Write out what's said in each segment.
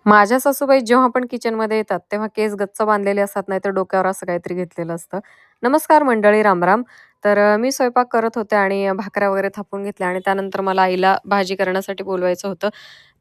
माझ्या सासूबाई जेव्हा पण किचनमध्ये येतात, तेव्हा केस गच्च बांधलेले असतात, नाहीतर डोक्यावर असं काहीतरी घेतलेलं असतं. नमस्कार मंडळी, राम-राम. तर मी स्वयंपाक करत होते आणि भाकऱ्या वगैरे थापून घेतल्या आणि त्यानंतर मला आईला भाजी करण्यासाठी बोलवायचं होतं.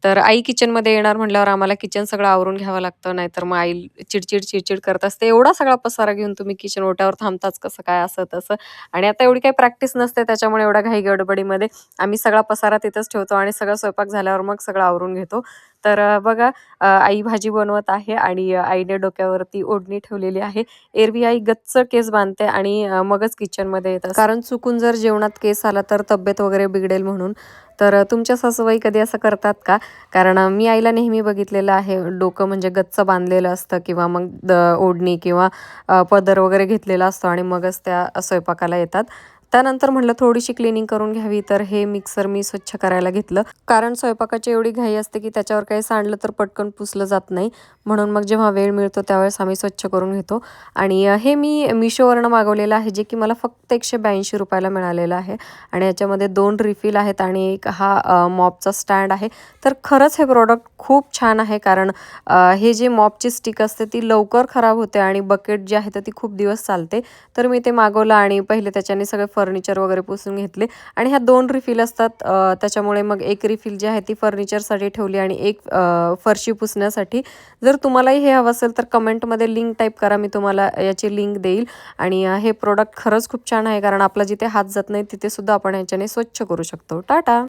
तर आई किचनमध्ये येणार म्हटल्यावर आम्हाला किचन सगळं आवरून घ्यावं लागतं, नाहीतर मग आई चिडचिड करत असते. "एवढा सगळा पसारा घेऊन तुम्ही किचन ओट्यावर थांबताच कसं काय?" असं तसं. आणि आता एवढी काही प्रॅक्टिस नसते, त्याच्यामुळे एवढ्या घाई-गडबडीमध्ये आम्ही सगळा पसारा तिथंच ठेवतो आणि सगळा स्वयंपाक झाल्यावर मग सगळं आवरून घेतो. तर बघा आई भाजी बनवत आहे आणि आईने डोक्यावरती ओढणी ठेवलेली आहे. एरवी आई गच्च केस बांधते आणि मगच किचनमध्ये येत असते. कारण चुकून जर जेवणात केस आला तर तब्येत वगैरे बिघडेल म्हणून. तर तुमच्या सासूबाई कधी असं करतात का? कारण मी आईला नेहमी बघितलेलं आहे डोकं म्हणजे गच्च बांधलेलं असतं किंवा मग ओढणी किंवा पदर वगैरे घेतलेला असतो आणि मगच त्या स्वयंपाकाला येतात. त्यानंतर म्हटलं थोडीशी क्लिनिंग करून घ्यावी, तर हे मिक्सर मी स्वच्छ करायला घेतलं. कारण स्वयंपाकाची एवढी घाई असते की त्याच्यावर काही सांडलं तर पटकन पुसलं जात नाही. म्हणून मग जेव्हा वेळ मिळतो त्यावेळेस आम्ही स्वच्छ करून घेतो. आणि हे मी Mishoवरनं मागवलेलं आहे, जे की मला फक्त ₹182 ला मिळालेलं आहे. आणि याच्यामध्ये 2 रिफिल आहेत आणि एक हा मॉपचा स्टँड आहे. तर खरंच हे प्रॉडक्ट खूप छान आहे, कारण हे जे मॉपची स्टिक असते ती लवकर खराब होते आणि बकेट जी आहे तर ती खूप दिवस चालते. तर मी ते मागवलं आणि पहिले त्याच्याने सगळे फर्निचर वगैरे पुसून घेतले. आणि ह्या 2 रिफिल असतात, त्याच्यामुळे मग एक रिफिल जी आहे ती फर्निचरसाठी ठेवली आणि एक फरशी पुसण्यासाठी. जर तुम्हालाही हे हवं असेल तर कमेंटमध्ये लिंक टाईप करा, मी तुम्हाला याची लिंक देईल. आणि हे प्रोडक्ट खरंच खूप छान आहे, कारण आपला जिथे हात जात नाही तिथे सुद्धा आपण ह्याच्याने स्वच्छ करू शकतो. टाटा.